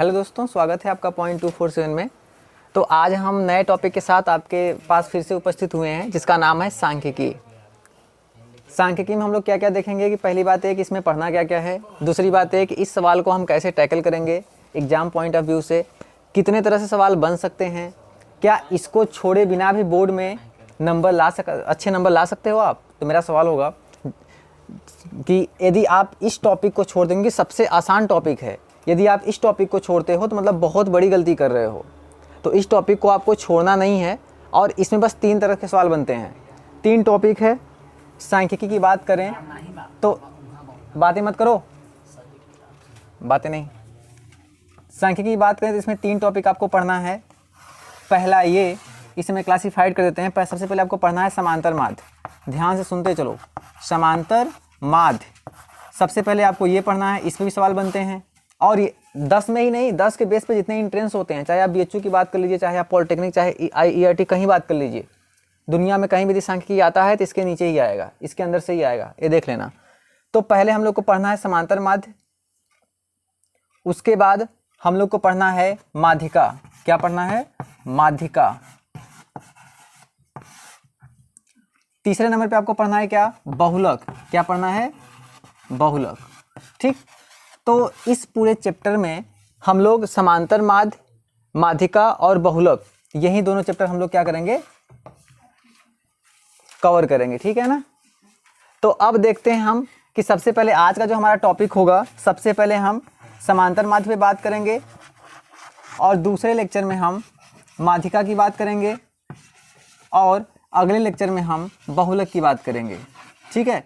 Hello दोस्तों, स्वागत है आपका पॉइंट 247 में। तो आज हम नए टॉपिक के साथ आपके पास फिर से उपस्थित हुए हैं, जिसका नाम है सांख्यिकी। सांख्यिकी में हम लोग क्या क्या देखेंगे कि पहली बात है कि इसमें पढ़ना क्या क्या है, दूसरी बात है कि इस सवाल को हम कैसे टैकल करेंगे एग्जाम पॉइंट ऑफ व्यू से, कितने तरह से सवाल बन सकते हैं, क्या इसको छोड़े बिना भी बोर्ड में अच्छे नंबर ला सकते हो आप। तो मेरा सवाल होगा कि यदि आप इस टॉपिक को छोड़ देंगे, सबसे आसान टॉपिक है, यदि आप इस टॉपिक को छोड़ते हो तो मतलब बहुत बड़ी गलती कर रहे हो। तो इस टॉपिक को आपको छोड़ना नहीं है और इसमें बस 3 तरह के सवाल बनते हैं। 3 टॉपिक है। सांख्यिकी की बात करें तो बातें मत करो, बातें नहीं। सांख्यिकी की बात करें तो इसमें 3 टॉपिक आपको पढ़ना है। पहला ये, इसे मैं क्लासीफाइड कर देते हैं। सबसे पहले आपको पढ़ना है समांतर माध्य। ध्यान से सुनते चलो, समांतर माध्य सबसे पहले आपको ये पढ़ना है। इस पर भी सवाल बनते हैं और ये 10 में ही नहीं, 10 के बेस पे जितने इंट्रेंस होते हैं, चाहे आप बीएचयू की बात कर लीजिए, चाहे आप पॉलिटेक्निक, चाहे आईआईटी कहीं बात कर लीजिए, दुनिया में कहीं भी यदि सांख्यिकी आता है तो इसके नीचे ही आएगा, इसके अंदर से ही आएगा, ये देख लेना। तो पहले हम लोग को पढ़ना है समांतर माध्य, उसके बाद हम लोग को पढ़ना है माध्यिका। क्या पढ़ना है? माध्यिका। तीसरे नंबर पे आपको पढ़ना है क्या? बहुलक। क्या पढ़ना है? बहुलक। ठीक, तो इस पूरे चैप्टर में हम लोग समांतर माध्य, माध्यिका और बहुलक, यही दोनों चैप्टर हम लोग क्या करेंगे? कवर करेंगे। ठीक है ना। तो अब देखते हैं हम कि सबसे पहले आज का जो हमारा टॉपिक होगा, सबसे पहले हम समांतर माध्य पे बात करेंगे और दूसरे लेक्चर में हम माध्यिका की बात करेंगे और अगले लेक्चर में हम बहुलक की बात करेंगे। ठीक है।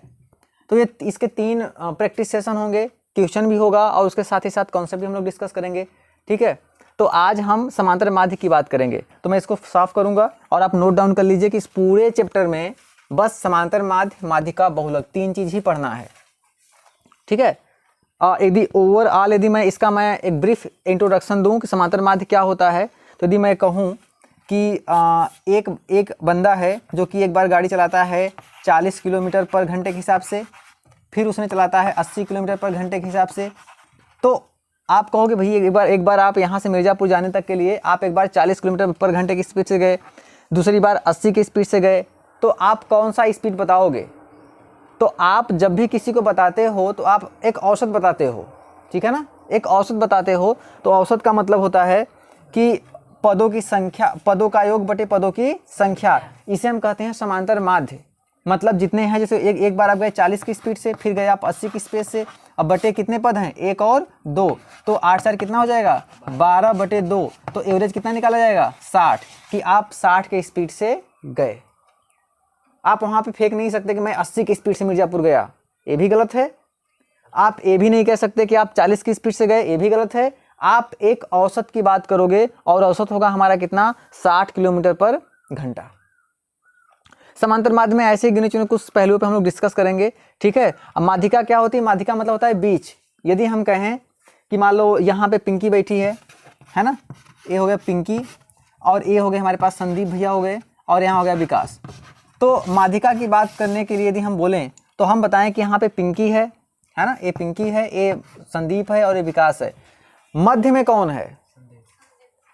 तो ये इसके 3 प्रैक्टिस सेशन होंगे, क्वेश्चन भी होगा और उसके साथ ही साथ कॉन्सेप्ट भी हम लोग डिस्कस करेंगे। ठीक है। तो आज हम समांतर माध्य की बात करेंगे। तो मैं इसको साफ करूंगा और आप नोट डाउन कर लीजिए कि इस पूरे चैप्टर में बस समांतर माध्य, माध्यिका, बहुलक 3 चीज ही पढ़ना है। ठीक है। यदि ओवरऑल यदि मैं एक ब्रीफ इंट्रोडक्शन दूं कि समांतर माध्य क्या होता है, तो यदि मैं कहूं कि एक बंदा है जो कि एक बार गाड़ी चलाता है 40 किलोमीटर पर घंटे के हिसाब से, फिर उसने चलाता है 80 किलोमीटर पर घंटे के हिसाब से। तो आप कहोगे भैया एक बार आप यहाँ से मिर्ज़ापुर जाने तक के लिए आप एक बार 40 किलोमीटर पर घंटे की स्पीड से गए, दूसरी बार 80 की स्पीड से गए, तो आप कौन सा स्पीड बताओगे? तो आप जब भी किसी को बताते हो तो आप एक औसत बताते हो। ठीक है ना। एक औसत बताते हो तो औसत का मतलब होता है कि पदों की संख्या, पदों का योग बटे पदों की संख्या, इसे हम कहते हैं समांतर माध्य। मतलब जितने हैं, जैसे एक बार आप गए 40 की स्पीड से, फिर गए आप 80 की स्पीड से, अब बटे कितने पद हैं? 1 और 2, तो 8 4 कितना हो जाएगा? 12 बटे 2। तो एवरेज कितना निकाला जाएगा? 60, कि आप 60 के स्पीड से गए। आप वहाँ पे फेंक नहीं सकते कि मैं 80 की स्पीड से मिर्ज़ापुर गया, ये भी गलत है। आप ये भी नहीं कह सकते कि आप 40 की स्पीड से गए, ये भी गलत है। आप एक औसत की बात करोगे और औसत होगा हमारा कितना? 60 किलोमीटर पर घंटा। समांतर माध्य में ऐसे गिने चुने कुछ पहलुओं पे हम लोग डिस्कस करेंगे। ठीक है। अब माध्यिका क्या होती है? माध्यिका मतलब होता है बीच। यदि हम कहें कि मान लो यहाँ पे पिंकी बैठी है ना, ये हो गया पिंकी और ये हो गए हमारे पास संदीप भैया हो गए और यहाँ हो गया विकास। तो माध्यिका की बात करने के लिए यदि हम बोलें तो हम बताएं कि यहाँ पे पिंकी है ना, ये पिंकी है, ये संदीप है और ये विकास है। मध्य में कौन है?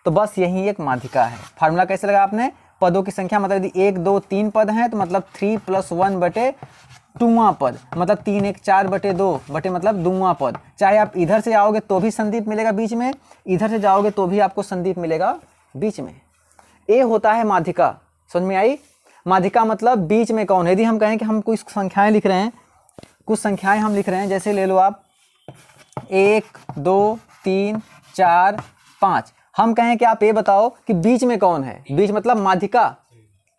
तो बस यही एक माध्यिका है। फार्मूला कैसे लगा आपने? पदों की संख्या, मतलब यदि 1 2 3 पद हैं तो मतलब 3 + 1 बटे 2वां पद, मतलब 3 1 4 बटे 2 बटे मतलब 2वां पद। चाहे आप इधर से आओगे तो भी संदीप मिलेगा बीच में, इधर से जाओगे तो भी आपको संदीप मिलेगा बीच में। ये होता है माध्यिका। समझ में आई? माध्यिका मतलब बीच में कौन है। यदि हम कहें कि हम कुछ संख्याएं लिख रहे हैं, जैसे ले लो आप 1 2 3 4 5, हम कहें कि आप ये बताओ कि बीच में कौन है। बीच मतलब माध्यिका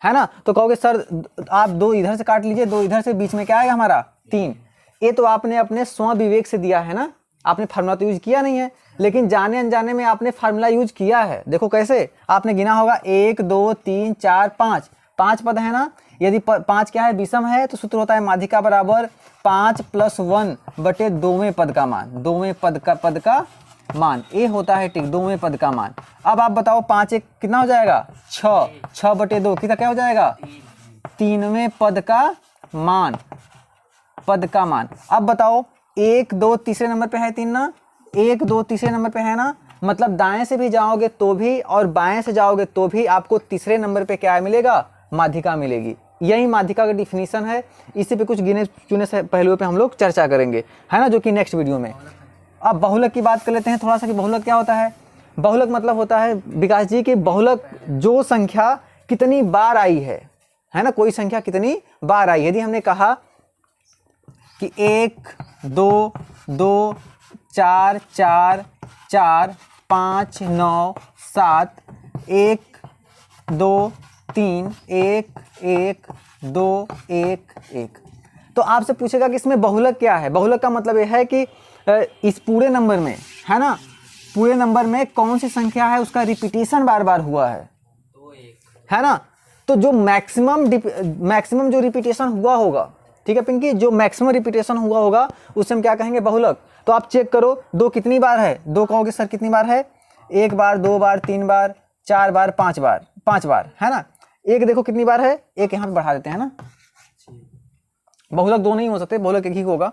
है ना। तो कहोगे सर आप 2 इधर से काट लीजिए, 2 इधर से, बीच में क्या आएगा हमारा? 3। ये तो आपने अपने स्व विवेक से दिया है ना, आपने फार्मूला तो यूज किया नहीं है, लेकिन जाने अनजाने में आपने फार्मूला यूज किया है। देखो कैसे, आपने गिना होगा 1 2 3 4 5, 5 पद है ना। यदि 5 क्या है? विषम है, तो सूत्र होता है माध्यिका बराबर 5 + 1 बटे 2वें पद का मान, 2वें पद का मान। ये होता है ठीक 2वें पद का मान। अब आप बताओ 5 1 कितना हो जाएगा? 6, 6 बटे 2 कितना क्या हो जाएगा? 3वें पद का मान। अब बताओ 1 2 तीसरे नंबर पे है 3 ना, 1 2 तीसरे नंबर पे है ना, मतलब दाएं से भी जाओगे तो भी और बाएं से जाओगे तो भी आपको तीसरे नंबर पे क्या मिलेगा, माध्यिका मिलेगी। यही माध्यिका का डिफिनीशन है। इसी पे कुछ गिने चुने से पहलुओं पे हम लोग चर्चा करेंगे, है ना, जो कि नेक्स्ट वीडियो में। अब बहुलक की बात कर लेते हैं थोड़ा सा कि बहुलक क्या होता है। बहुलक मतलब होता है विकास जी की बहुलक जो संख्या कितनी बार आई है ना, कोई संख्या कितनी बार आई। यदि हमने कहा कि 1 2 2 4 4 4 5 9 7 1 2 3 1 1 2 1 1, तो आपसे पूछेगा कि इसमें बहुलक क्या है। बहुलक का मतलब यह है कि इस पूरे नंबर में, है ना, पूरे नंबर में कौन सी संख्या है उसका रिपीटेशन बार बार हुआ है ना। तो जो मैक्सिमम जो रिपीटेशन हुआ होगा, ठीक है पिंकी, जो मैक्सिमम रिपीटेशन हुआ होगा उसे हम क्या कहेंगे, बहुलक। तो आप चेक करो 2 कितनी बार है, 2 कहोगे सर कितनी बार है, 1 बार 2 बार 3 बार 4 बार 5 बार, 5 बार, है ना। एक देखो कितनी बार है, एक यहाँ पे बढ़ा देते हैं ना, बहुलक 2 नहीं हो सकते, बहुलक एक ही होगा।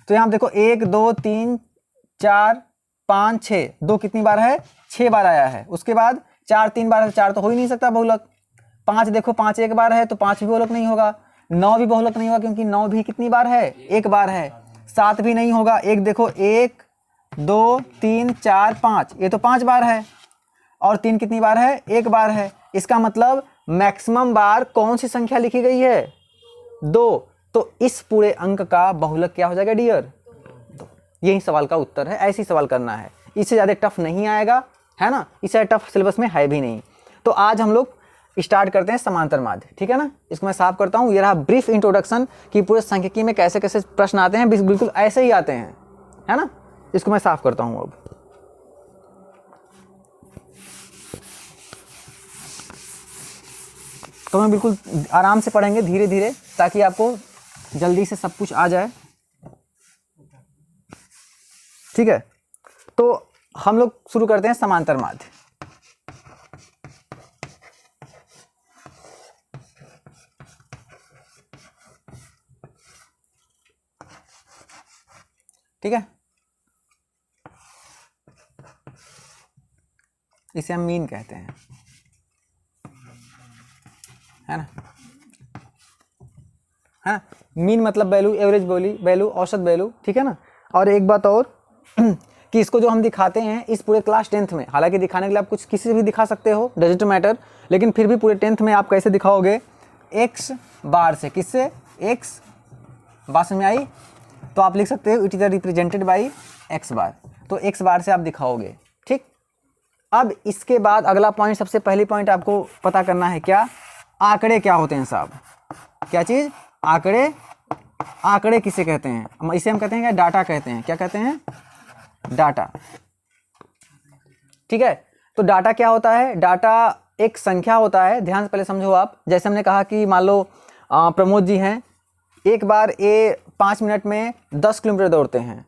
तो यहाँ देखो 1 2 3 4 5 6, 2 कितनी बार है, 6 बार आया है। उसके बाद 4 3 बार है, 4 तो हो ही नहीं सकता बहुलक। 5 देखो 5 एक बार है, तो 5 भी बहुलक नहीं होगा। 9 भी बहुलक नहीं होगा क्योंकि 9 भी कितनी बार है, एक बार है। 7 भी नहीं होगा। एक देखो 1 2 3 4 5, ये तो 5 बार है। और 3 कितनी बार है, एक बार है। इसका मतलब मैक्सिमम बार कौन सी संख्या लिखी गई है, 2। तो इस पूरे अंक का बहुलक क्या हो जाएगा डियर, 2। यही सवाल का उत्तर है। ऐसे ही सवाल करना है, इससे ज़्यादा टफ नहीं आएगा, है ना, इससे टफ सिलेबस में है भी नहीं। तो आज हम लोग स्टार्ट करते हैं समांतर माध्य, ठीक है ना। इसको मैं साफ करता हूँ। ये रहा ब्रीफ इंट्रोडक्शन कि पूरे सांख्यिकी में कैसे कैसे प्रश्न आते हैं, बिल्कुल ऐसे ही आते हैं, है ना। इसको मैं साफ करता हूँ अब। तो मैं बिल्कुल आराम से पढ़ेंगे, धीरे धीरे, ताकि आपको जल्दी से सब कुछ आ जाए, ठीक है। तो हम लोग शुरू करते हैं समांतर माध्य। ठीक है, इसे हम मीन कहते हैं, है ना। है मीन मतलब वैल्यू, एवरेज वैल्यू, औसत वैल्यू, ठीक है ना। और एक बात और कि इसको जो हम दिखाते हैं इस पूरे क्लास 10th में, हालांकि दिखाने के लिए आप कुछ किसी से भी दिखा सकते हो, डजंट मैटर, लेकिन फिर भी पूरे 10th में आप कैसे दिखाओगे, x बार से। किससे, x बात समझ में आई। तो आप लिख सकते हो it is represented by x बार, तो x बार से आप दिखाओगे, ठीक। अब इसके बाद अगला पॉइंट, सबसे पहली पॉइंट आपको पता करना है क्या, आंकड़े क्या होते हैं साहब। क्या चीज़, आंकड़े। आंकड़े किसे कहते हैं, इसे हम कहते हैं क्या, डाटा कहते हैं। क्या कहते हैं, डाटा, ठीक है। तो डाटा क्या होता है, डाटा एक संख्या होता है, ध्यान से पहले समझो आप। जैसे हमने कहा कि मान लो प्रमोद जी हैं, एक बार ये 5 मिनट में 10 किलोमीटर दौड़ते हैं,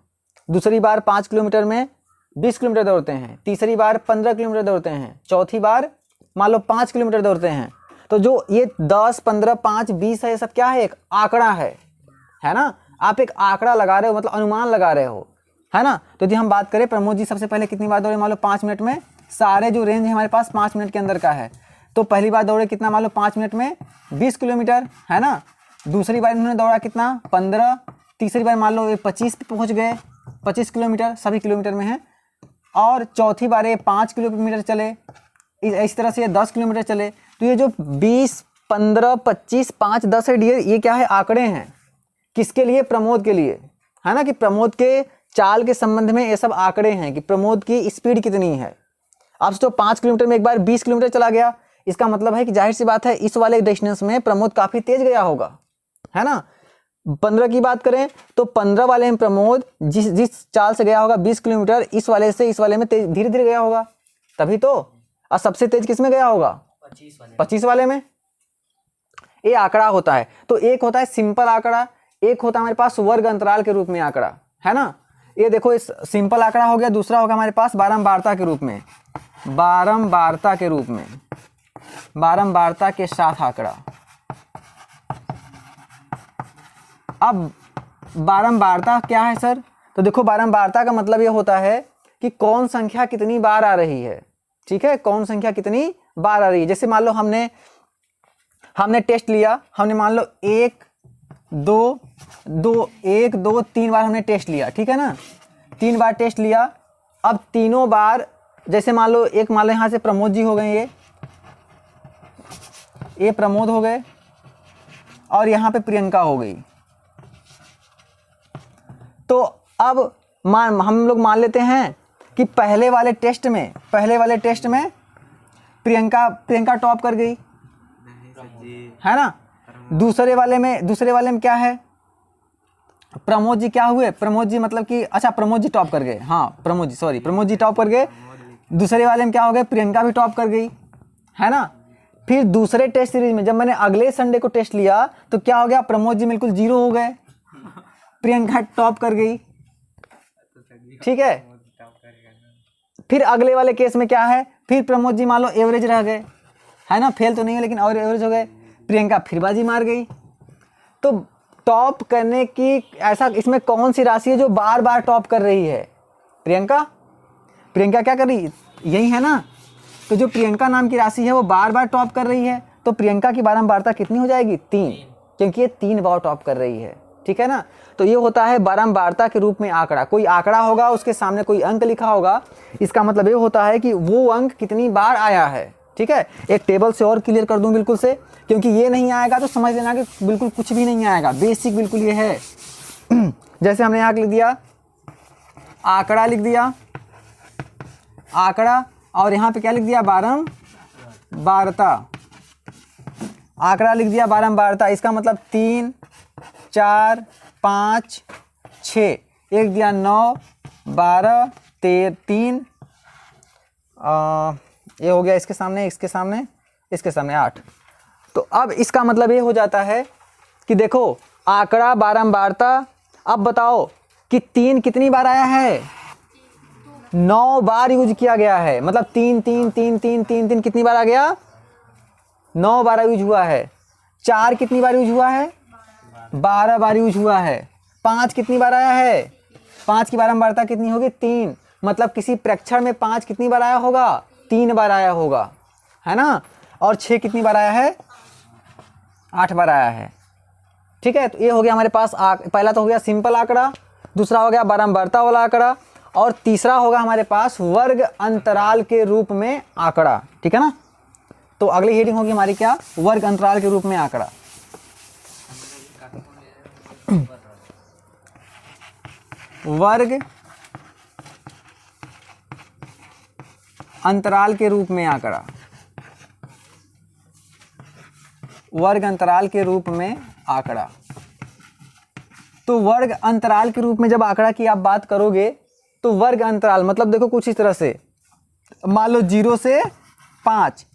दूसरी बार 5 किलोमीटर में 20 किलोमीटर दौड़ते हैं, तीसरी बार 15 किलोमीटर दौड़ते हैं, चौथी बार मान लो 5 किलोमीटर दौड़ते हैं। तो जो ये 10 15 5 20 है, ये सब क्या है, एक आंकड़ा है ना। आप एक आंकड़ा लगा रहे हो, मतलब अनुमान लगा रहे हो, है ना। तो यदि हम बात करें प्रमोद जी सबसे पहले कितनी बार दौड़े, मान लो 5 मिनट में, सारे जो रेंज है हमारे पास 5 मिनट के अंदर का है। तो पहली बार दौड़े कितना, मान लो 5 मिनट में 20 किलोमीटर, है ना। दूसरी बार इन्होंने दौड़ा कितना, 15। तीसरी बार मान लो ये 25 पे पहुँच गए, 25 किलोमीटर, सभी किलोमीटर में है। और चौथी बार ये 5 किलोमीटर चले, इस तरह से ये 10 किलोमीटर चले। तो ये जो 20 15 25 5 10 है डियर, ये क्या है, आंकड़े हैं। किसके लिए, प्रमोद के लिए, है ना, कि प्रमोद के चाल के संबंध में ये सब आंकड़े हैं कि प्रमोद की स्पीड कितनी है। अब तो 5 किलोमीटर में एक बार 20 किलोमीटर चला गया, इसका मतलब है कि जाहिर सी बात है इस वाले डिस्टेंस में प्रमोद काफ़ी तेज गया होगा, है ना। 15 की बात करें तो 15 वाले में प्रमोद जिस चाल से गया होगा 20 किलोमीटर, इस वाले से इस वाले में धीरे धीरे गया होगा, तभी तो। और सबसे तेज किस में गया होगा, 25 वाले में। ये आंकड़ा होता है। तो एक होता है सिंपल आंकड़ा, एक होता है हमारे पास वर्ग अंतराल के रूप में आंकड़ा, है ना। ये देखो इस सिंपल आंकड़ा हो गया, दूसरा होगा हमारे पास बारंबारता के रूप में, बारंबारता के रूप में, बारंबारता के साथ आंकड़ा। अब बारंबारता क्या है सर, तो देखो बारंबारता का मतलब ये होता है कि कौन संख्या कितनी बार आ रही है। ठीक है, कौन संख्या कितनी बार आ रही है। जैसे मान लो हमने टेस्ट लिया, हमने मान लो 1 2 3 बार हमने टेस्ट लिया। ठीक है ना, 3 बार टेस्ट लिया। अब तीनों बार जैसे मान लो यहाँ से प्रमोद जी हो गए, ये प्रमोद हो गए और यहाँ पे प्रियंका हो गई। तो अब हम लोग मान लेते हैं कि पहले वाले टेस्ट में प्रियंका टॉप कर गई, है ना। दूसरे वाले में क्या है, प्रमोद जी क्या हुए, प्रमोद जी मतलब कि अच्छा प्रमोद जी टॉप कर गए, हाँ प्रमोद जी टॉप कर गए। दूसरे वाले में क्या हो गए, प्रियंका भी टॉप कर गई, है ना। फिर दूसरे टेस्ट सीरीज में जब मैंने अगले संडे को टेस्ट लिया तो क्या हो गया, प्रमोद जी बिल्कुल 0 हो गए, प्रियंका टॉप कर गई। ठीक है, फिर अगले वाले केस में क्या है, फिर प्रमोद जी मान लो एवरेज रह गए, है ना, फेल तो नहीं है लेकिन और एवरेज हो गए, प्रियंका फिर बाजी मार गई। तो टॉप करने की ऐसा इसमें कौन सी राशि है जो बार बार टॉप कर रही है, प्रियंका क्या कर रही है, यही है ना। तो जो प्रियंका नाम की राशि है वो बार बार टॉप कर रही है, तो प्रियंका की बारंबारता कितनी हो जाएगी, 3, क्योंकि ये 3 बार टॉप कर रही है। ठीक है ना, तो ये होता है बारंबारता के रूप में आंकड़ा। कोई आंकड़ा होगा उसके सामने कोई अंक लिखा होगा, इसका मतलब ये होता है कि वो अंक कितनी बार आया है। ठीक है, एक टेबल से और क्लियर कर दूं बिल्कुल से, क्योंकि ये नहीं आएगा तो समझ लेना कि बिल्कुल कुछ भी नहीं आएगा, बेसिक बिल्कुल ये है। जैसे हमने यहाँ लिख दिया आंकड़ा, लिख दिया आंकड़ा, और यहाँ पे क्या लिख दिया, बारंबारता। आंकड़ा लिख दिया बारंबारता, इसका मतलब 3 4 5 6, एक दिया 9 12 13 3, ये हो गया इसके सामने 8। तो अब इसका मतलब ये हो जाता है कि देखो आंकड़ा बारंबारता, अब बताओ कि 3 कितनी बार आया है, 9 बार यूज किया गया है, मतलब 3 3 3 3 3 3 कितनी बार आ गया, 9 बार यूज हुआ है। 4 कितनी बार यूज हुआ है, 12 बार यूज हुआ है। 5 कितनी बार आया है, 5 की बारंबारता कितनी होगी, 3, मतलब किसी प्रेक्षण में 5 कितनी बार आया होगा, 3 बार आया होगा, है ना। और 6 कितनी बार आया है, 8 बार आया है। ठीक है, तो ये हो गया हमारे पास पहला तो हो गया सिंपल आंकड़ा, दूसरा हो गया बारंबारता वाला आंकड़ा, और तीसरा होगा हमारे पास वर्ग अंतराल के रूप में आंकड़ा। ठीक है ना, तो अगली हेडिंग होगी हमारी क्या, वर्ग अंतराल के रूप में आंकड़ा। वर्ग अंतराल के रूप में आंकड़ा, वर्ग अंतराल के रूप में आंकड़ा। तो वर्ग अंतराल के रूप में जब आंकड़ा की आप बात करोगे तो वर्ग अंतराल मतलब देखो कुछ इस तरह से, मान लो 0 से 5,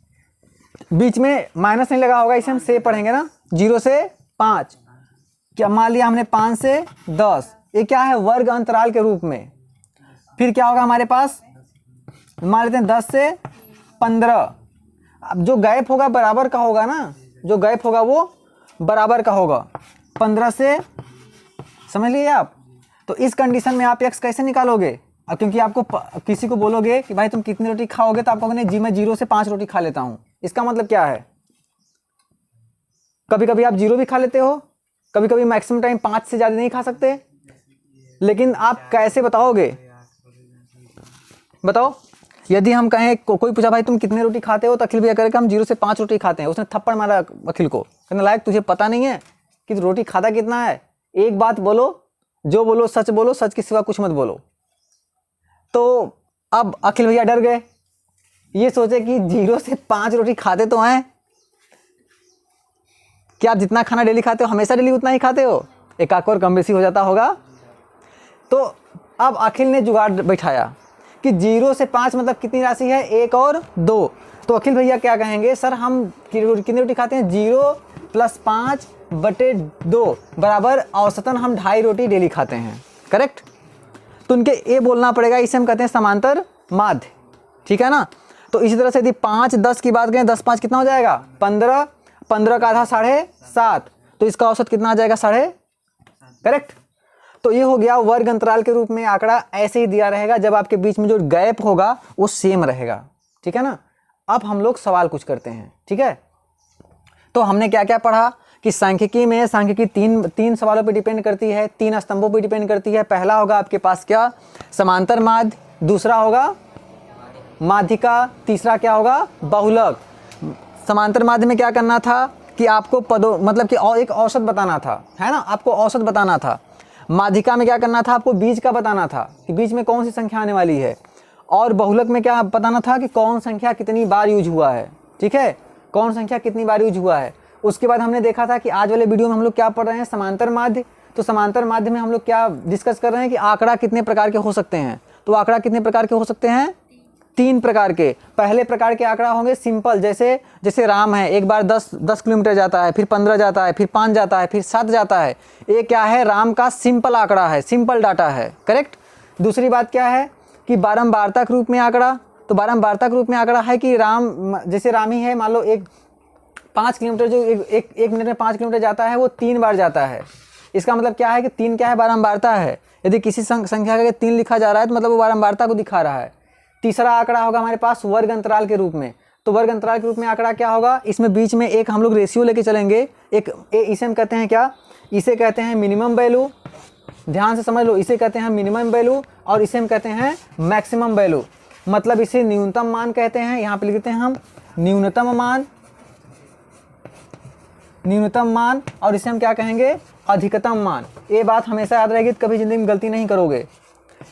बीच में माइनस नहीं लगा होगा, इसे हम से पढ़ेंगे ना, 0 से 5, क्या मान लिया हमने 5 से 10, ये क्या है, वर्ग अंतराल के रूप में। फिर क्या होगा हमारे पास, मान लेते हैं 10 से 15, अब जो गैप होगा बराबर का होगा ना, जो गैप होगा वो बराबर का होगा। 15 से, समझ लिए आप। तो इस कंडीशन में आप x कैसे निकालोगे, अब क्योंकि आपको किसी को बोलोगे कि भाई तुम कितनी रोटी खाओगे, तो आप कहोगे जी मैं 0 से 5 रोटी खा लेता हूँ। इसका मतलब क्या है, कभी कभी आप 0 भी खा लेते हो, कभी कभी मैक्सिमम टाइम 5 से ज़्यादा नहीं खा सकते, लेकिन आप कैसे बताओगे, बताओ। यदि हम कहें कोई पूछा भाई तुम कितने रोटी खाते हो, तो अखिल भैया करेगा हम 0 से 5 रोटी खाते हैं। उसने थप्पड़ मारा अखिल को, कहने लायक तुझे पता नहीं है कि रोटी खाता कितना है, एक बात बोलो, जो बोलो सच बोलो, सच के सिवा कुछ मत बोलो। तो अब अखिल भैया डर गए, ये सोचे कि 0 से 5 रोटी खाते तो हैं, क्या आप जितना खाना डेली खाते हो हमेशा डेली उतना ही खाते हो, एक आक और कम बेसी हो जाता होगा। तो अब अखिल ने जुगाड़ बैठाया कि 0 से 5 मतलब कितनी राशि है, 1 और 2। तो अखिल भैया क्या कहेंगे, सर हम कितनी रोटी खाते हैं, 0 + 5/2 बराबर औसतन हम 2.5 रोटी डेली खाते हैं, करेक्ट। तो उनके ये बोलना पड़ेगा, इसे हम कहते हैं समांतर माध्य। ठीक है ना। तो इसी तरह से यदि 5 10 की बात करें, 10 5 कितना हो जाएगा, 15, 15 का आधा 7.5, तो इसका औसत कितना आ जाएगा, 7.5, करेक्ट। तो ये हो गया वर्ग अंतराल के रूप में आंकड़ा ऐसे ही दिया रहेगा जब आपके बीच में जो गैप होगा वो सेम रहेगा, ठीक है ना। अब हम लोग सवाल कुछ करते हैं, ठीक है। तो हमने क्या क्या पढ़ा कि सांख्यिकी तीन सवालों पे डिपेंड करती है, 3 स्तंभों पे डिपेंड करती है। पहला होगा आपके पास क्या, समांतर माध्य, दूसरा होगा माध्यिका, तीसरा क्या होगा, बहुलक। समांतर माध्य में क्या करना था कि आपको पदों मतलब कि एक औसत बताना था, है ना, आपको औसत बताना था। माध्यिका में क्या करना था, आपको बीच का बताना था कि बीच में कौन सी संख्या आने वाली है। और बहुलक में क्या बताना था कि कौन संख्या कितनी बार यूज हुआ है, ठीक है, कौन संख्या कितनी बार यूज हुआ है। उसके बाद हमने देखा था कि आज वाले वीडियो में हम लोग क्या पढ़ रहे हैं, समांतर माध्य। तो समांतर माध्य में हम लोग क्या डिस्कस कर रहे हैं कि आंकड़ा कितने प्रकार के हो सकते हैं। तो आंकड़ा कितने प्रकार के हो सकते हैं, 3 प्रकार के। पहले प्रकार के आंकड़ा होंगे सिंपल, जैसे राम है, एक बार 10 किलोमीटर जाता है, फिर 15 जाता है, फिर 5 जाता है, फिर 7 जाता है। ये क्या है, राम का सिंपल आंकड़ा है, सिंपल डाटा है, करेक्ट। दूसरी बात क्या है कि बारंबारता के रूप में आंकड़ा। तो बारंबारता के रूप में आंकड़ा है कि राम, जैसे राम ही है, मान लो 5 किलोमीटर जो एक मिनट में 5 किलोमीटर जाता है वो 3 बार जाता है। इसका मतलब क्या है कि 3 क्या है, बारंबारता है। यदि किसी संख्या का 3 लिखा जा रहा है तो मतलब वो बारंबारता को दिखा रहा है। तीसरा आंकड़ा होगा हमारे पास वर्ग अंतराल के रूप में। तो वर्ग अंतराल के रूप में आंकड़ा क्या होगा, इसमें बीच में एक हम लोग रेशियो लेके चलेंगे। इसे हम कहते हैं क्या, इसे कहते हैं मिनिमम वैल्यू। ध्यान से समझ लो, इसे कहते हैं मिनिमम वैल्यू और इसे हम कहते हैं मैक्सिमम वैल्यू। मतलब इसे न्यूनतम मान कहते हैं, यहाँ पे लिखते हैं हम न्यूनतम मान, और इसे हम क्या कहेंगे, अधिकतम मान। ये बात हमेशा याद रहेगी, कभी जिंदगी में गलती नहीं करोगे।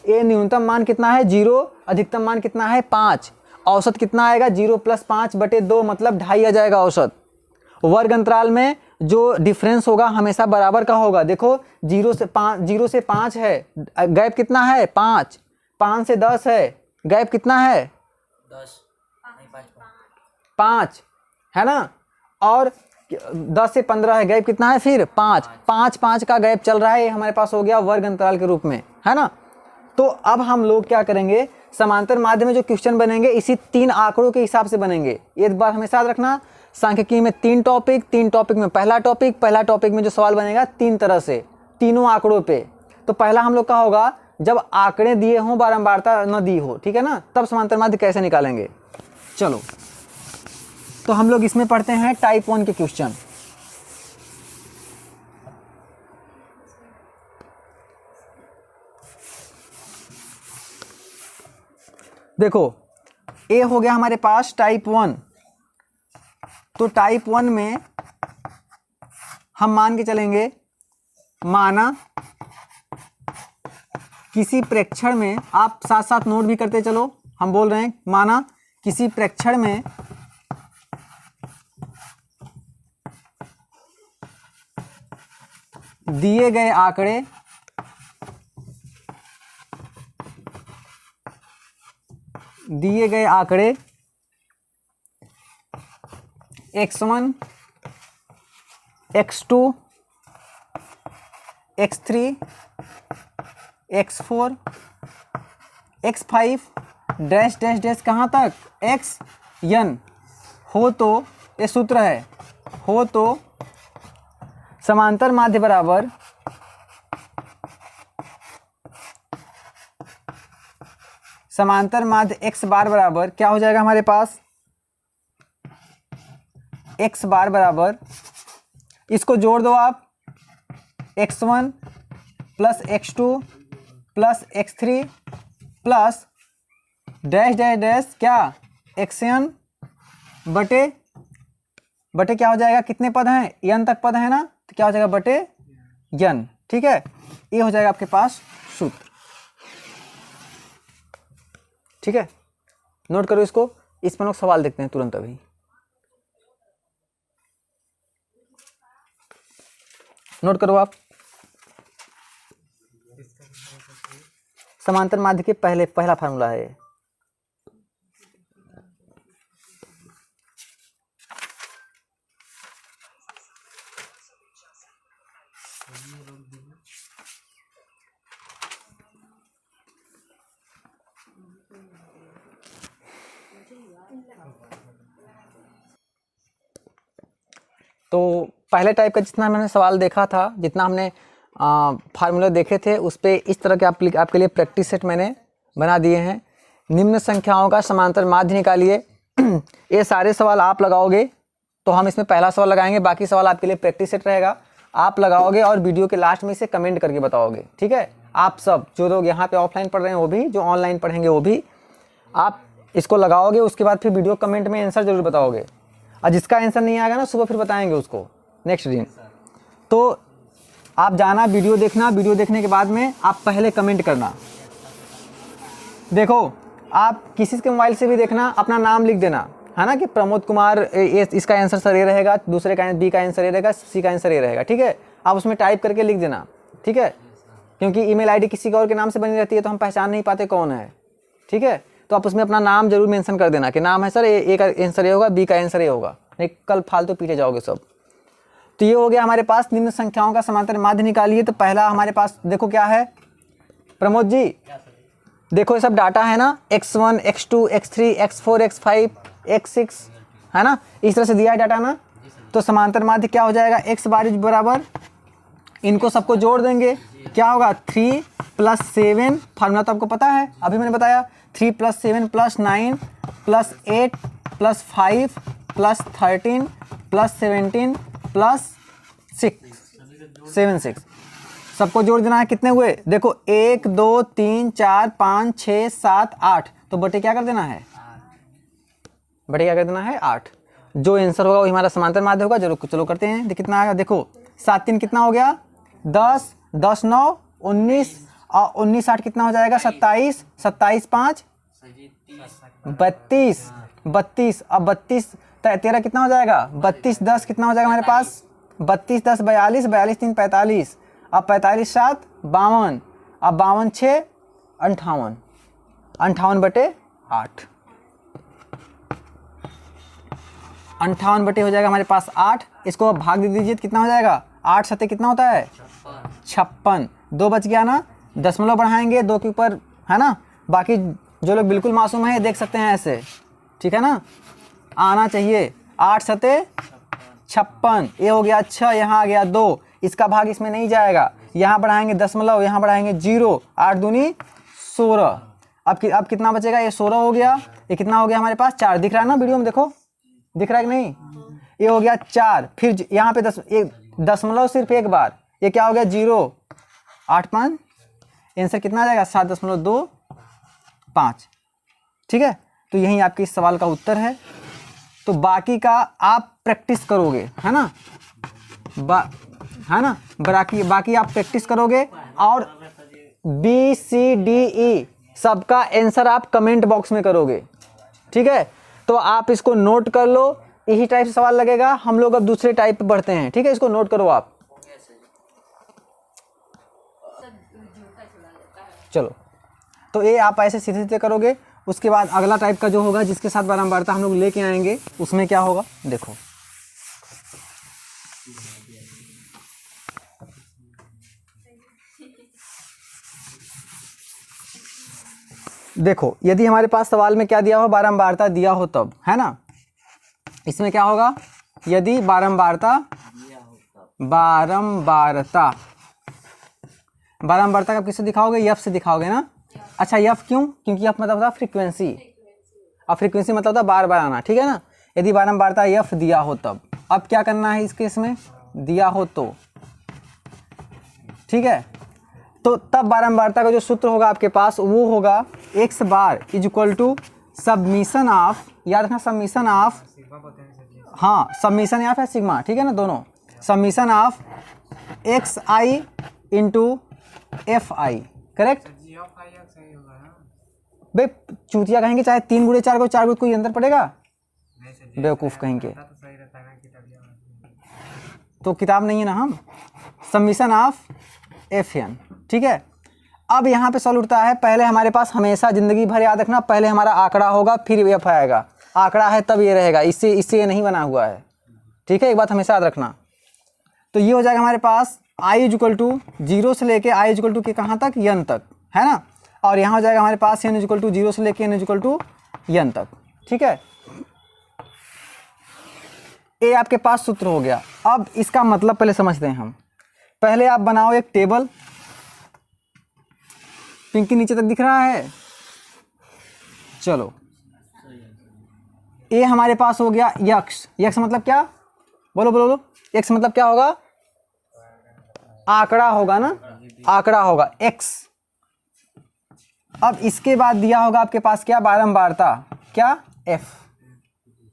ये न्यूनतम मान कितना है, 0, अधिकतम मान कितना है, 5। औसत कितना आएगा, 0 + 5/2, मतलब 2.5 आ जाएगा औसत। वर्ग अंतराल में जो डिफरेंस होगा हमेशा बराबर का होगा। देखो 0 से 5 है, गैप कितना है, 5। 5 से 10 है, गैप कितना है, 5, है ना। और 10 से 15 है, गैप कितना है, फिर 5। 5 का गैप चल रहा है, ये हमारे पास हो गया वर्ग अंतराल के रूप में, है ना। तो अब हम लोग क्या करेंगे, समांतर माध्य में जो क्वेश्चन बनेंगे इसी 3 आंकड़ों के हिसाब से बनेंगे। एक बात हमेशा याद रखना, सांख्यिकी में 3 टॉपिक में पहला टॉपिक में जो सवाल बनेगा 3 तरह से, तीनों आंकड़ों पे। तो पहला हम लोग का होगा जब आंकड़े दिए हों, बारंबारता न दी हो, ठीक है ना, तब समांतर माध्य कैसे निकालेंगे। चलो, तो हम लोग इसमें पढ़ते हैं टाइप 1 के क्वेश्चन। देखो ए हो गया हमारे पास टाइप 1। तो टाइप 1 में हम मान के चलेंगे, माना किसी प्रेक्षण में, आप साथ साथ नोट भी करते चलो, हम बोल रहे हैं माना किसी प्रेक्षण में दिए गए आंकड़े x1, x2, x3, x4, x5 dash dash dash कहाँ तक, xn हो तो, ये सूत्र है, हो तो समांतर माध्य बराबर समांतर माध्य x बार बराबर क्या हो जाएगा हमारे पास, x बार बराबर, इसको जोड़ दो आप, x1 + x2 + x3 plus dash dash dash क्या, xn बटे क्या हो जाएगा, कितने पद हैं, n तक पद है ना, तो क्या हो जाएगा बटे n, ठीक है। ये हो जाएगा आपके पास सूत्र, ठीक है। नोट करो इसको, इस पर लोग सवाल देखते हैं तुरंत अभी। नोट करो आप, समांतर माध्य के पहला फार्मूला है। तो पहले टाइप का जितना मैंने सवाल देखा था, जितना हमने फार्मूला देखे थे उस पर इस तरह के आपके लिए प्रैक्टिस सेट मैंने बना दिए हैं। निम्न संख्याओं का समांतर माध्य निकालिए। ये सारे सवाल आप लगाओगे तो हम इसमें पहला सवाल लगाएंगे, बाकी सवाल आपके लिए प्रैक्टिस सेट रहेगा, आप लगाओगे और वीडियो के लास्ट में इसे कमेंट करके बताओगे। ठीक है, आप सब जो लोग यहाँ पे ऑफलाइन पढ़ रहे हैं वो भी, जो ऑनलाइन पढ़ेंगे वो भी, आप इसको लगाओगे, उसके बाद फिर वीडियो कमेंट में आंसर जरूर बताओगे। और जिसका आंसर नहीं आएगा ना सुबह फिर बताएंगे उसको नेक्स्ट दिन। तो आप जाना, वीडियो देखना, वीडियो देखने के बाद में आप पहले कमेंट करना। देखो आप किसी के मोबाइल से भी देखना, अपना नाम लिख देना, है ना, कि प्रमोद कुमार, इसका आंसर सर ये रहेगा, दूसरे का बी का आंसर ये रहेगा, सी का आंसर ये रहेगा। ठीक है, आप उसमें टाइप करके लिख देना। ठीक है, क्योंकि ईमेल आईडी किसी और के नाम से बनी रहती है तो हम पहचान नहीं पाते कौन है। ठीक है, तो आप उसमें अपना नाम जरूर मेंशन कर देना कि नाम है सर, ए का आंसर ये होगा, बी का आंसर ये होगा, नहीं कल फालतू पीटे जाओगे सब। तो ये हो गया हमारे पास निम्न संख्याओं का समांतर माध्य निकालिए। तो पहला हमारे पास देखो क्या है प्रमोद जी, देखो ये सब डाटा है ना, x1 x2 x3 x4 x5 x6, है ना, इस तरह से दिया है डाटा ना। तो समांतर माध्य क्या हो जाएगा, x बार बराबर, इनको सबको जोड़ देंगे, क्या होगा 3 + 7, फार्मूला तो आपको पता है, अभी मैंने बताया, 3 + 7 + 9 + 8 + 5 + 13 + 17 + 6 सबको जोड़ देना है। कितने हुए देखो, 1 2 3 4 5 6 7 8, तो बटे क्या कर देना है, बटे क्या कर देना है 8। जो आंसर होगा वो हमारा समांतर माध्य होगा। जरूर चलो करते हैं, कितना आएगा देखो, 7 3 कितना हो गया 10, 10 9 19, और 19 8 कितना हो जाएगा 27, 27 5 32, 32, अब 32 13 कितना हो जाएगा 32 10 कितना हो जाएगा हमारे पास 32 10 42, 42 3 45, अब 45 7 52, अब 52 6 58, 58 बटे 8, 58 बटे हो जाएगा हमारे पास 8। इसको अब भाग दे दीजिए, कितना हो जाएगा 8 सत्ते कितना होता है 56, 2 बच गया ना, दशमलव बढ़ाएंगे 2 के ऊपर, है ना। बाकी जो लोग बिल्कुल मासूम है देख सकते हैं ऐसे, ठीक है ना, आना चाहिए। 8 सत्ते 56, ये हो गया 6, यहाँ आ गया 2, इसका भाग इसमें नहीं जाएगा, यहाँ बढ़ाएंगे दशमलव, यहाँ बढ़ाएंगे 0, 8 दूनी 16, अब कितना बचेगा, ये 16 हो गया, ये कितना हो गया हमारे पास 4, दिख रहा है ना वीडियो में, देखो दिख रहा है कि नहीं, ये हो गया 4, फिर यहाँ पे दशमलव सिर्फ एक बार, ये क्या हो गया 0, 8 5, आंसर कितना आ जाएगा 7.25। ठीक है, तो यही आपके इस सवाल का उत्तर है। तो बाकी का आप प्रैक्टिस करोगे, है ना, है ना, बाकी आप प्रैक्टिस करोगे, और BCDE सबका आंसर आप कमेंट बॉक्स में करोगे। ठीक है, तो आप इसको नोट कर लो, यही टाइप से सवाल लगेगा। हम लोग अब दूसरे टाइप पे बढ़ते हैं, ठीक है, इसको नोट करो आप। चलो, तो ये आप ऐसे सीधे सीधे करोगे। उसके बाद अगला टाइप का जो होगा, जिसके साथ बारंबारता हम लोग लेके आएंगे, उसमें क्या होगा देखो, देखो यदि हमारे पास सवाल में क्या दिया हो, बारंबारता दिया हो तब, है ना, इसमें क्या होगा, यदि बारंबारता का किससे दिखाओगे, एफ से दिखाओगे ना। अच्छा एफ क्यों, क्योंकि एफ मतलब होता है फ्रीक्वेंसी, और फ्रीक्वेंसी मतलब होता है बार बार आना। ठीक है ना, यदि बारंबारता एफ दिया हो तब, अब क्या करना है इस केस में, दिया हो तो, ठीक है, तो तब बारंबारता का जो सूत्र होगा आपके पास वो होगा x bar is equal to summation of, याद रखना सबमिशन ऑफ, हाँ सबमिशन या फिर सिग्मा, ठीक है ना, दोनों, submission of xi into fi, correct. बे चूतिया कहेंगे, चाहे 3 गुणे 4 को 4 को कोई अंदर पड़ेगा, बेवकूफ़ कहेंगे, तो किताब नहीं है ना हम, सबमिशन ऑफ fn। ठीक है, अब यहाँ पे सवाल उठता है, पहले हमारे पास हमेशा ज़िंदगी भर याद रखना, पहले हमारा आंकड़ा होगा फिर एफ आएगा, आंकड़ा है तब ये रहेगा, इससे ये नहीं बना हुआ है। ठीक है, एक बात हमेशा याद रखना। तो ये हो जाएगा हमारे पास i इक्वल टू 0 से लेके i इक्वल टू के कहाँ तक, n तक, है ना, और यहाँ हो जाएगा हमारे पास n इक्वल टू 0 से लेके n इक्वल टू n तक। ठीक है, ये आपके पास सूत्र हो गया। अब इसका मतलब पहले समझते हैं हम। पहले आप बनाओ एक टेबल। पिंकी नीचे तक दिख रहा है? चलो, ये हमारे पास हो गया यक्स। यक्स मतलब क्या? बोलो बोलो बोलो। यक्स मतलब क्या होगा? आंकड़ा होगा ना, आंकड़ा होगा एक्स। अब इसके बाद दिया होगा आपके पास क्या? बारंबारता, क्या? एफ।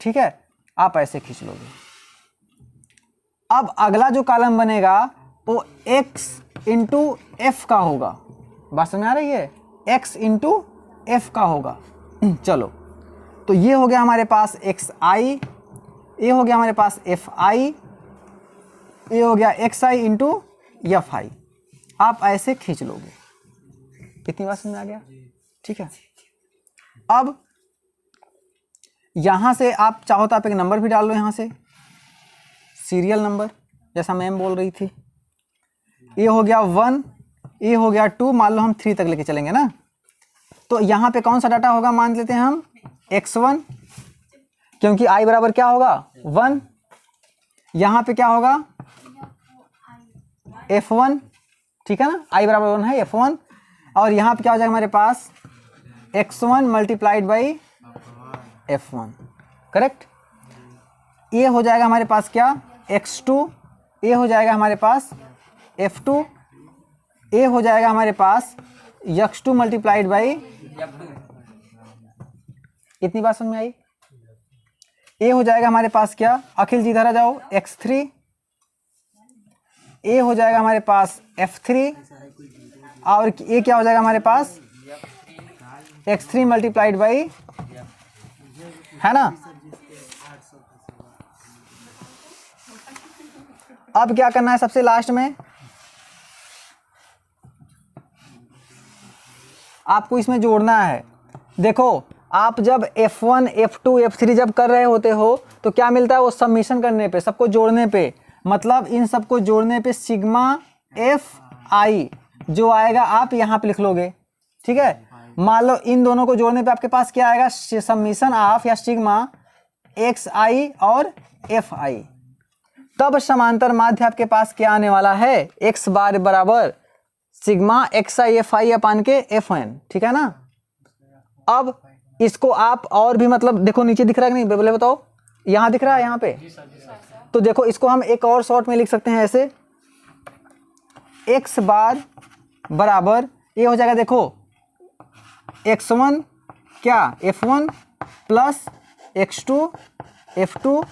ठीक है, आप ऐसे खींच लोगे। अब अगला जो कॉलम बनेगा वो एक्स इंटू एफ का होगा। बात समझ आ रही है? एक्स इंटू एफ का होगा। चलो, तो ये हो गया हमारे पास एक्स आई, ये हो गया हमारे पास एफ आई, ये हो गया x I into F I. आप ऐसे खींच लोगे। कितनी बात समझ आ गया? ठीक है। अब यहां से आप चाहो तो आप एक नंबर भी डाल लो, यहां से सीरियल नंबर, जैसा मैम बोल रही थी। ये हो गया 1, ये हो गया 2, मान लो हम 3 तक लेके चलेंगे ना। तो यहाँ पे कौन सा डाटा होगा? मान लेते हैं हम x1, क्योंकि i बराबर क्या होगा? 1। यहाँ पे क्या होगा? f1, ठीक है ना, i बराबर 1 है, f1। और यहाँ पे क्या हो जाएगा हमारे पास? x1 multiplied by f1, correct. ये हो जाएगा हमारे पास क्या? x2, ये हो जाएगा हमारे पास f2, ये हो जाएगा हमारे पास x2 मल्टीप्लाइड बाई। इतनी बात समझ में आई? ये हो जाएगा हमारे पास क्या? अखिल जी इधर आ जाओ, x3, ये हो जाएगा हमारे पास f3, और ये क्या हो जाएगा हमारे पास? x3 मल्टीप्लाइड बाई, है ना। अब क्या करना है सबसे लास्ट में? आपको इसमें जोड़ना है। देखो, आप जब F1, F2, F3 जब कर रहे होते हो तो क्या मिलता है? वो सबमिशन करने पे, सबको जोड़ने पे, मतलब इन सबको जोड़ने पे सिग्मा एफ आई जो आएगा आप यहाँ पे लिख लोगे। ठीक है, मान लो इन दोनों को जोड़ने पे आपके पास क्या आएगा? सबमिशन ऑफ या सिग्मा एक्स आई और एफ आई। तब समांतर माध्य आपके पास क्या आने वाला है? एक्स बार बराबर sigma X I F I upon के एफ एन। ठीक है ना। अब इसको आप और भी, मतलब देखो नीचे दिख रहा है कि नहीं? बोले बताओ, यहाँ दिख रहा है यहाँ पे? तो देखो, इसको हम एक और शॉर्ट में लिख सकते हैं ऐसे, एक्स बार बराबर ये हो जाएगा, देखो x1 क्या? f1 plus x2 f2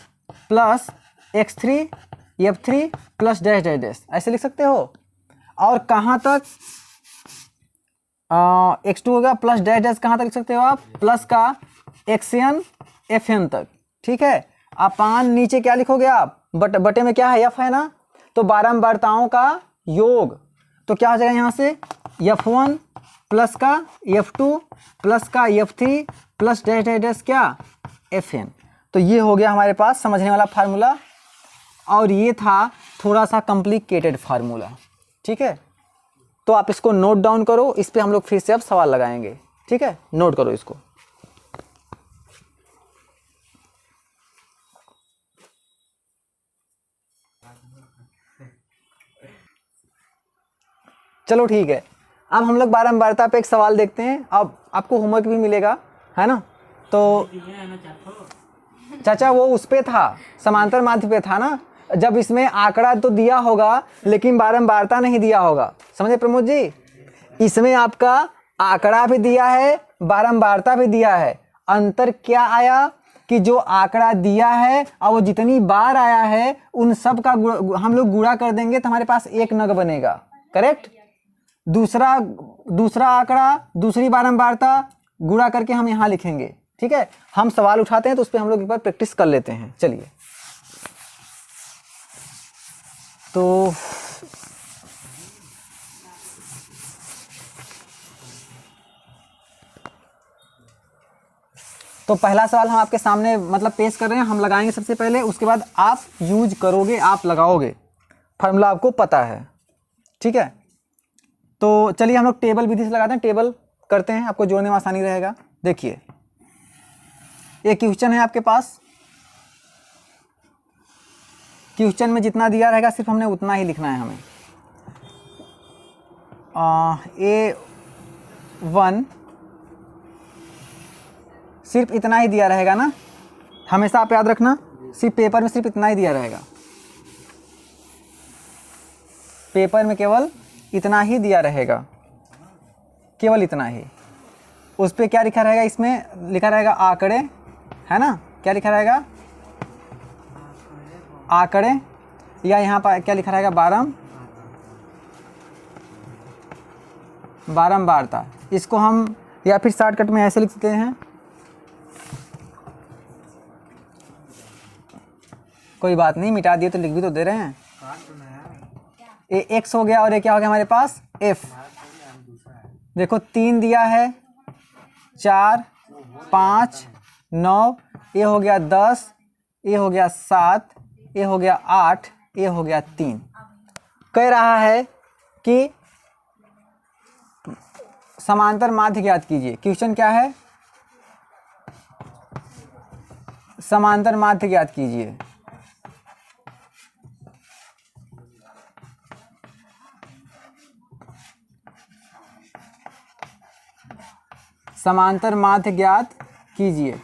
plus x3 f3 plus dash dash dash, ऐसे लिख सकते हो। और कहाँ तक? x2 होगा प्लस डैश डैश, कहाँ तक लिख सकते हो आप? प्लस का xn fn तक। ठीक है, अपान नीचे क्या लिखोगे आप? बटे में क्या है? f है ना, तो बारंबारताओं का योग। तो क्या हो जाएगा यहाँ से? f1 प्लस का f2 प्लस का f3 plus dash dash dash क्या? fn। तो ये हो गया हमारे पास समझने वाला फार्मूला, और ये था थोड़ा सा कॉम्प्लिकेटेड फार्मूला। ठीक है, तो आप इसको नोट डाउन करो, इस पे हम लोग फिर से अब सवाल लगाएंगे। ठीक है, नोट करो इसको। चलो ठीक है, अब हम लोग बारंबारता पे एक सवाल देखते हैं। अब आपको होमवर्क भी मिलेगा, है ना। तो चाचा वो उस पे था, समांतर माध्य पे था ना, जब इसमें आंकड़ा तो दिया होगा लेकिन बारंबारता नहीं दिया होगा। समझे प्रमोद जी? इसमें आपका आंकड़ा भी दिया है, बारंबारता भी दिया है। अंतर क्या आया कि जो आंकड़ा दिया है और वो जितनी बार आया है उन सब का हम लोग गुणा कर देंगे तो हमारे पास एक नग बनेगा। करेक्ट। दूसरा आंकड़ा, दूसरी बारंबारता गुणा करके हम यहाँ लिखेंगे। ठीक है, हम सवाल उठाते हैं तो उस पर हम लोग एक बार प्रैक्टिस कर लेते हैं। चलिए, तो पहला सवाल हम आपके सामने मतलब पेश कर रहे हैं, हम लगाएंगे सबसे पहले, उसके बाद आप यूज करोगे, आप लगाओगे, फार्मूला आपको पता है। ठीक है, तो चलिए हम लोग टेबल विधि से लगाते हैं, टेबल करते हैं, आपको जोड़ने में आसानी रहेगा। देखिए, एक क्वेश्चन है आपके पास, क्वेश्चन में जितना दिया रहेगा सिर्फ हमने उतना ही लिखना है हमें। A1 सिर्फ इतना ही दिया रहेगा ना, हमेशा आप याद रखना, सिर्फ पेपर में सिर्फ इतना ही दिया रहेगा, पेपर में केवल इतना ही दिया रहेगा, केवल इतना ही। उस पर क्या लिखा रहेगा, इसमें लिखा रहेगा आंकड़े, है ना, क्या लिखा रहेगा आंकड़े, या यहाँ पर क्या लिखा रहेगा बारंबारता। इसको हम या फिर शॉर्टकट में ऐसे लिख सकते हैं, कोई बात नहीं, मिटा दिए तो लिख भी तो दे रहे हैं। ये x हो गया और ये क्या हो गया हमारे पास f। देखो 3 दिया है, 4 5 9, ये हो गया 10, ये हो गया 7, ये हो गया 8, ये हो गया 3। कह रहा है कि समांतर माध्य ज्ञात कीजिए। क्वेश्चन क्या है, समांतर माध्य ज्ञात कीजिए। समांतर माध्य ज्ञात कीजिए।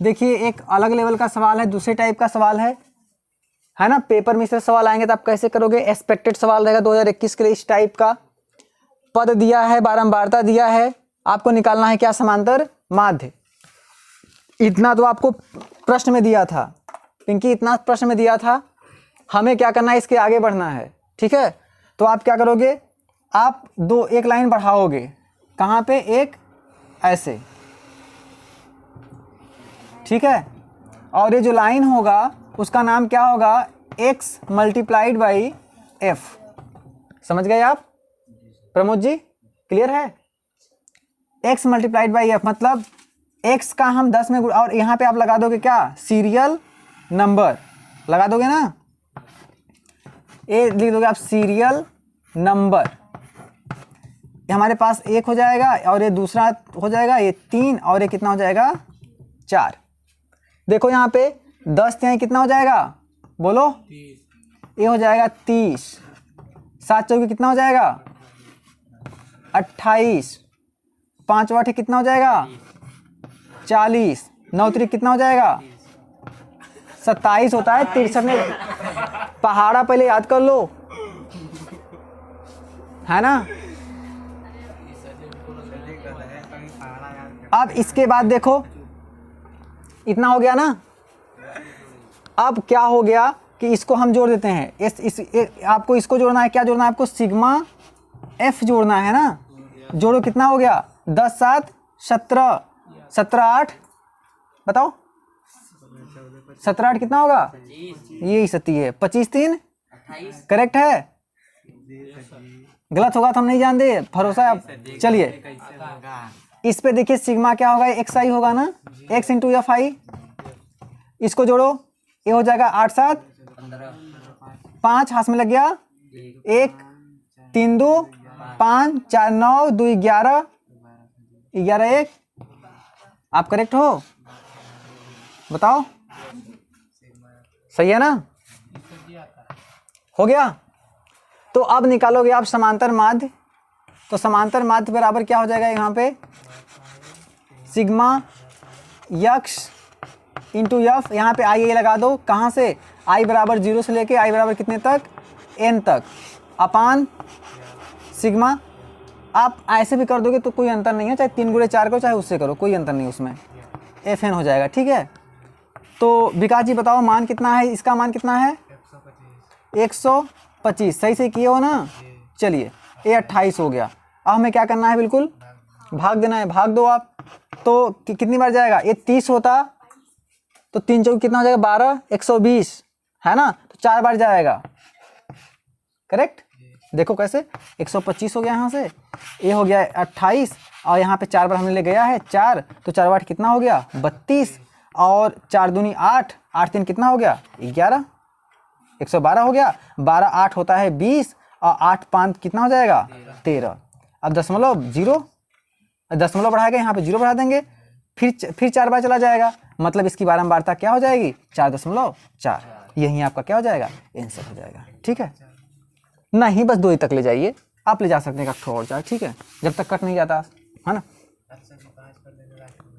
देखिए एक अलग लेवल का सवाल है, दूसरे टाइप का सवाल है ना। पेपर में से सवाल आएंगे तो आप कैसे करोगे, एक्सपेक्टेड सवाल रहेगा 2021 के लिए। इस टाइप का पद दिया है, बारंबारता दिया है, आपको निकालना है क्या, समांतर माध्य। इतना तो आपको प्रश्न में दिया था पिंकी, इतना प्रश्न में दिया था। हमें क्या करना है, इसके आगे बढ़ना है, ठीक है। तो आप क्या करोगे, आप एक लाइन बढ़ाओगे, कहाँ पे, एक ऐसे, ठीक है। और ये जो लाइन होगा उसका नाम क्या होगा, x मल्टीप्लाइड बाई f। समझ गए आप प्रमोद जी, क्लियर है। x मल्टीप्लाइड बाई f मतलब x का हम 10 में और यहाँ पे आप लगा दोगे क्या, सीरियल नंबर लगा दोगे ना, ये लिख दोगे आप सीरियल नंबर। हमारे पास 1 हो जाएगा और ये दूसरा हो जाएगा, ये 3 और ये कितना हो जाएगा 4। देखो यहाँ पे 10 यहाँ कितना हो जाएगा, बोलो, ये हो जाएगा 30, 7 चौके कितना हो जाएगा 28, 5 8 कितना हो जाएगा 40, 9 3 कितना हो जाएगा 27 होता है। 63 में पहाड़ा पहले याद कर लो, है ना। अब इसके बाद देखो इतना हो गया ना। अब क्या हो गया कि इसको हम जोड़ देते हैं, आपको इसको जोड़ना है, क्या जोड़ना है आपको, सिग्मा एफ जोड़ना है ना। जोड़ो, कितना हो गया 10 7 17, 17 8 बताओ, 17 8 कितना होगा, यही सती है, 25 3 करेक्ट है। गलत होगा तो हम नहीं जानते, भरोसा है आप। चलिए इस पे देखिए सिग्मा क्या होगा, एक्स आई होगा ना, एक्स इंटू एफ आई। इसको जोड़ो, ये हो जाएगा 8 7 5, हाथ में लग गया 1 3 2 5 4 9 2 11 11 1। आप करेक्ट हो, बताओ सही है ना, हो गया। तो अब निकालोगे आप समांतर माध्य। तो समांतर माध्य बराबर क्या हो जाएगा, यहाँ पे सिग्मा यक्स इंटू एफ, यहाँ पे आई लगा दो, कहाँ से, आई बराबर 0 से लेके आई बराबर कितने तक, n तक, अपान सिग्मा। आप ऐसे भी कर दोगे तो कोई अंतर नहीं है, चाहे 3 गुणे 4 को चाहे उससे करो, कोई अंतर नहीं उसमें, एफ एन हो जाएगा, ठीक है। तो विकास जी बताओ मान कितना है, इसका मान कितना है 125, सही से किए हो ना। चलिए ये 28 हो गया। अब हमें क्या करना है, बिल्कुल भाग देना है, भाग दो आप। तो कितनी बार जाएगा, ये 30 होता तो 3 चौक कितना हो जाएगा 12, 120 है ना, तो 4 बार जाएगा, करेक्ट। देखो कैसे 125 हो गया, यहाँ से ये हो गया 28 और यहाँ पे 4 बार हमने ले गया है 4, तो 4 8 कितना हो गया 32 और 4 दूनी 8, 8 3 कितना हो गया 11, 112 हो गया। 12 8 होता है 20 और 8 5 कितना हो जाएगा 13। अब दशमलव 0, दशमलव बढ़ाएगा, यहाँ पे 0 बढ़ा देंगे, फिर 4 बार चला जाएगा, मतलब इसकी बारंबारता क्या हो जाएगी 4.4। यही आपका क्या हो जाएगा आंसर हो जाएगा, ठीक है। नहीं बस 2 ही तक ले जाइए, आप ले जा सकते हैं एक और चार्ट, ठीक है, जब तक कट नहीं जाता, है ना।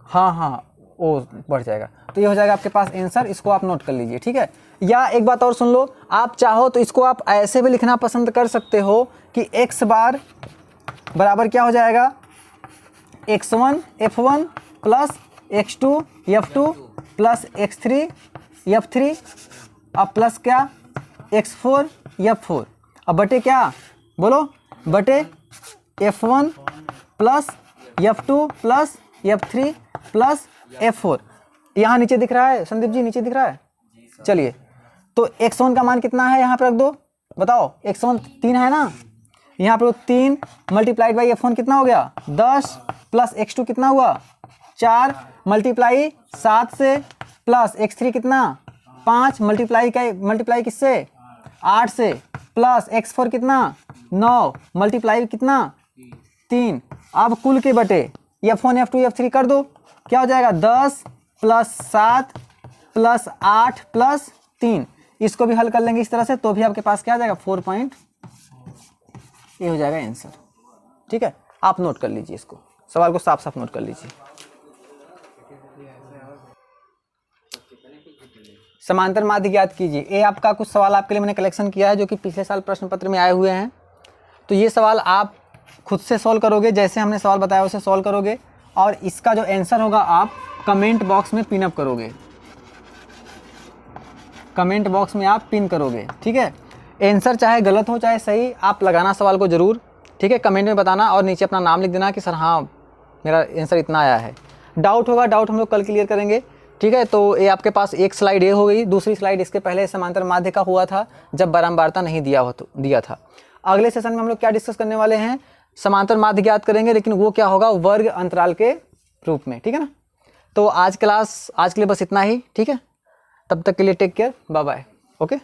हाँ हाँ वो बढ़ जाएगा। तो ये हो जाएगा आपके पास आंसर, इसको आप नोट कर लीजिए, ठीक है। या एक बात और सुन लो, आप चाहो तो इसको आप ऐसे भी लिखना पसंद कर सकते हो कि x बार बराबर क्या हो जाएगा, x1 f1 plus x2 f2 plus x3 f3 अब प्लस क्या x4 f4, अब बटे क्या बोलो, बटे f1 plus f2 plus f3 plus f4। यहाँ नीचे दिख रहा है संदीप जी, नीचे दिख रहा है। चलिए तो x1 का मान कितना है यहाँ पे रख दो, बताओ x1 3 है ना, यहाँ पे 3 मल्टीप्लाइड बाई f1 कितना हो गया 10 प्लस x2 कितना हुआ 4 मल्टीप्लाई 7 से प्लस x3 कितना 5 मल्टीप्लाई किससे 8 से प्लस x4 कितना 9 मल्टीप्लाई कितना 3। अब कुल के बटे f1 f2 f3 कर दो, क्या हो जाएगा 10 प्लस 7 प्लस 8 प्लस 3। इसको भी हल कर लेंगे इस तरह से तो भी आपके पास क्या आ जाएगा 4 पॉइंट, ये हो जाएगा आंसर, ठीक है। आप नोट कर लीजिए, इसको सवाल को साफ साफ नोट कर लीजिए। समांतर माध्य ज्ञात कीजिए, ये आपका कुछ सवाल आपके लिए मैंने कलेक्शन किया है जो कि पिछले साल प्रश्न पत्र में आए हुए हैं। तो ये सवाल आप खुद से सॉल्व करोगे, जैसे हमने सवाल बताया वैसे सॉल्व करोगे, और इसका जो आंसर होगा आप कमेंट बॉक्स में पिन अप करोगे, कमेंट बॉक्स में आप पिन करोगे, ठीक है। आंसर चाहे गलत हो चाहे सही, आप लगाना सवाल को ज़रूर, ठीक है, कमेंट में बताना और नीचे अपना नाम लिख देना कि सर हाँ मेरा आंसर इतना आया है। डाउट होगा, डाउट हम लोग कल क्लियर करेंगे, ठीक है। तो ये आपके पास एक स्लाइड ये हो गई, दूसरी स्लाइड इसके पहले समांतर माध्य का हुआ था जब बारंबारता नहीं दिया था। अगले सेशन में हम लोग क्या डिस्कस करने वाले हैं, समांतर माध्य ज्ञात करेंगे, लेकिन वो क्या होगा वर्ग अंतराल के रूप में, ठीक है ना। तो आज के लिए बस इतना ही, ठीक है। तब तक के लिए take care, bye bye, okay.